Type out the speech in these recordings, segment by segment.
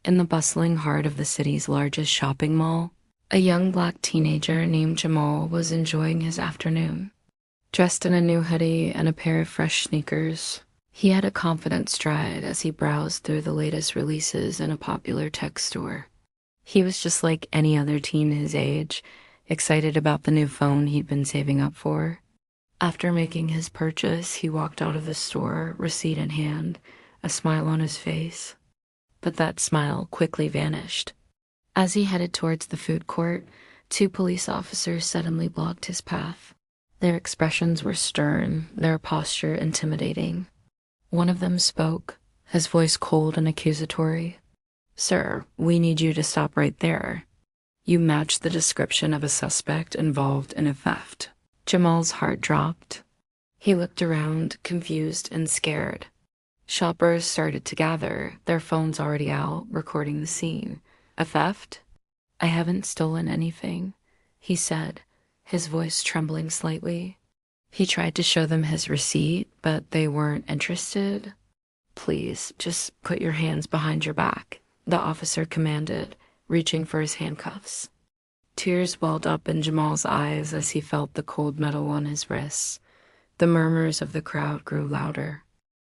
In the bustling heart of the city's largest shopping mall, a young black teenager named Jamal was enjoying his afternoon. Dressed in a new hoodie and a pair of fresh sneakers, he had a confident stride as he browsed through the latest releases in a popular tech store. He was just like any other teen his age, excited about the new phone he'd been saving up for. After making his purchase, he walked out of the store, receipt in hand, a smile on his face. But that smile quickly vanished. As he headed towards the food court, two police officers suddenly blocked his path. Their expressions were stern, their posture intimidating. One of them spoke, his voice cold and accusatory. "Sir, we need you to stop right there. You match the description of a suspect involved in a theft." Jamal's heart dropped. He looked around, confused and scared. Shoppers started to gather, their phones already out, recording the scene. "A theft? I haven't stolen anything," he said, his voice trembling slightly. He tried to show them his receipt, but they weren't interested. "Please, just put your hands behind your back," the officer commanded, reaching for his handcuffs. Tears welled up in Jamal's eyes as he felt the cold metal on his wrists. The murmurs of the crowd grew louder.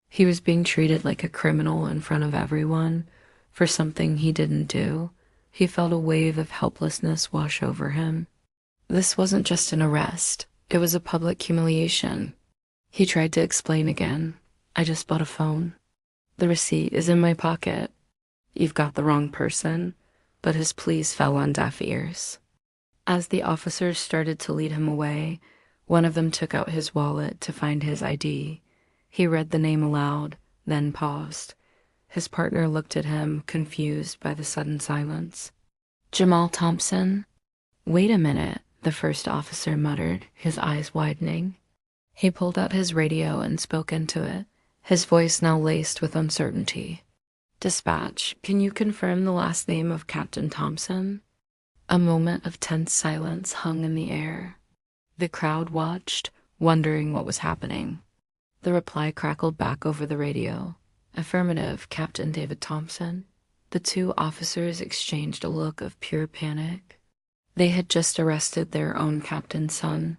He was being treated like a criminal in front of everyone for something he didn't do. He felt a wave of helplessness wash over him. This wasn't just an arrest. It was a public humiliation. He tried to explain again. "I just bought a phone. The receipt is in my pocket." "You've got the wrong person." But his pleas fell on deaf ears. As the officers started to lead him away, one of them took out his wallet to find his ID. He read the name aloud, then paused. His partner looked at him, confused by the sudden silence. "Jamal Thompson?" "Wait a minute," the first officer muttered, his eyes widening. He pulled out his radio and spoke into it, his voice now laced with uncertainty. "Dispatch, can you confirm the last name of Captain Thompson?" A moment of tense silence hung in the air. The crowd watched, wondering what was happening. The reply crackled back over the radio. "Affirmative, Captain David Thompson." The two officers exchanged a look of pure panic. They had just arrested their own captain's son.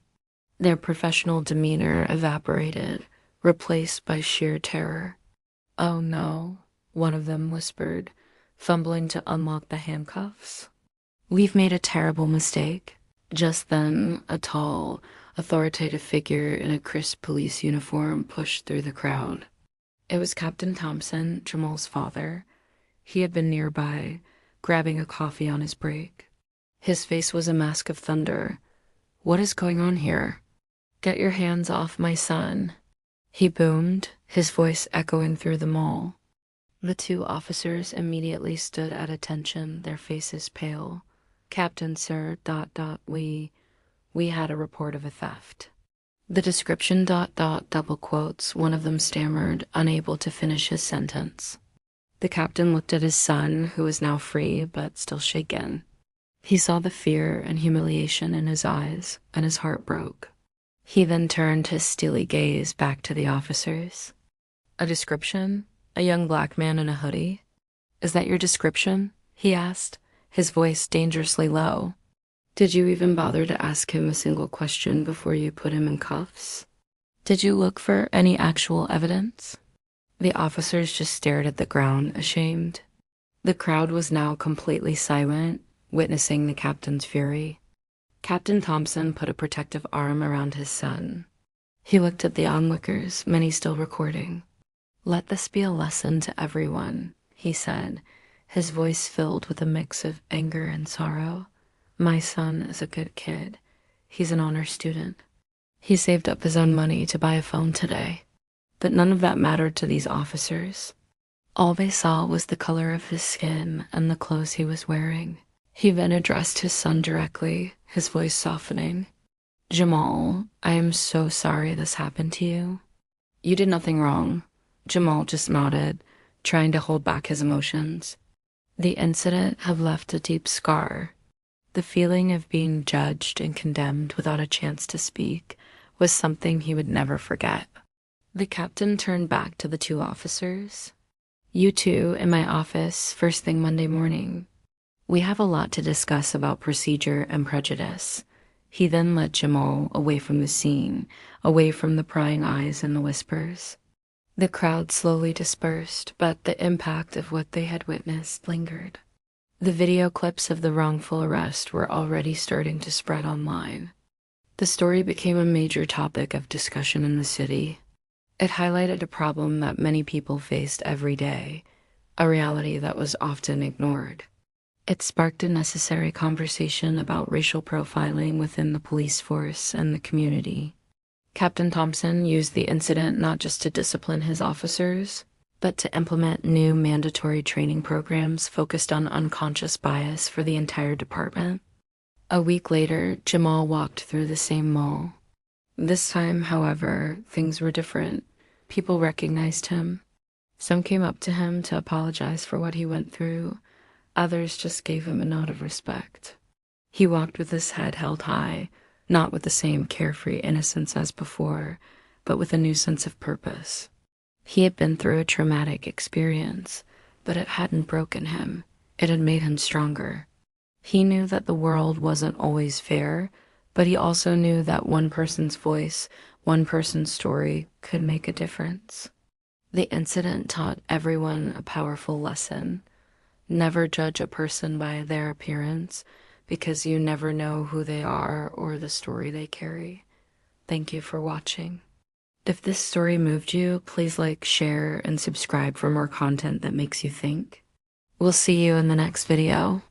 Their professional demeanor evaporated, replaced by sheer terror. "Oh no," one of them whispered, fumbling to unlock the handcuffs. "We've made a terrible mistake." Just then, a tall, authoritative figure in a crisp police uniform pushed through the crowd. It was Captain Thompson, Jamal's father. He had been nearby, grabbing a coffee on his break. His face was a mask of thunder. "What is going on here?" "Get your hands off my son," he boomed, his voice echoing through the mall. The two officers immediately stood at attention, their faces pale. "Captain, sir, we had a report of a theft." The description, double quotes, one of them stammered, unable to finish his sentence. The captain looked at his son, who was now free but still shaken. He saw the fear and humiliation in his eyes, and his heart broke. He then turned his steely gaze back to the officers. "A description? A young black man in a hoodie? Is that your description?" he asked, his voice dangerously low. "Did you even bother to ask him a single question before you put him in cuffs? Did you look for any actual evidence?" The officers just stared at the ground, ashamed. The crowd was now completely silent, witnessing the captain's fury. Captain Thompson put a protective arm around his son. He looked at the onlookers, many still recording. "Let this be a lesson to everyone," he said, his voice filled with a mix of anger and sorrow. "My son is a good kid. He's an honor student. He saved up his own money to buy a phone today." But none of that mattered to these officers. All they saw was the color of his skin and the clothes he was wearing. He then addressed his son directly, his voice softening. "Jamal, I am so sorry this happened to you." "You did nothing wrong." Jamal just nodded, trying to hold back his emotions. The incident had left a deep scar. The feeling of being judged and condemned without a chance to speak was something he would never forget. The captain turned back to the two officers. You two in my office first thing Monday morning. We have a lot to discuss about procedure and prejudice. He then led Jamal away from the scene, away from the prying eyes and the whispers. The crowd slowly dispersed, but the impact of what they had witnessed lingered. The video clips of the wrongful arrest were already starting to spread online. The story became a major topic of discussion in the city. It highlighted a problem that many people faced every day, a reality that was often ignored. It sparked a necessary conversation about racial profiling within the police force and the community. Captain Thompson used the incident not just to discipline his officers, but to implement new mandatory training programs focused on unconscious bias for the entire department. A week later, Jamal walked through the same mall. This time, however, things were different. People recognized him. Some came up to him to apologize for what he went through. Others just gave him a nod of respect. He walked with his head held high, not with the same carefree innocence as before, but with a new sense of purpose. He had been through a traumatic experience, but it hadn't broken him. It had made him stronger. He knew that the world wasn't always fair, but he also knew that one person's voice, one person's story could make a difference. The incident taught everyone a powerful lesson. Never judge a person by their appearance, because you never know who they are or the story they carry. Thank you for watching. If this story moved you, please like, share, and subscribe for more content that makes you think. We'll see you in the next video.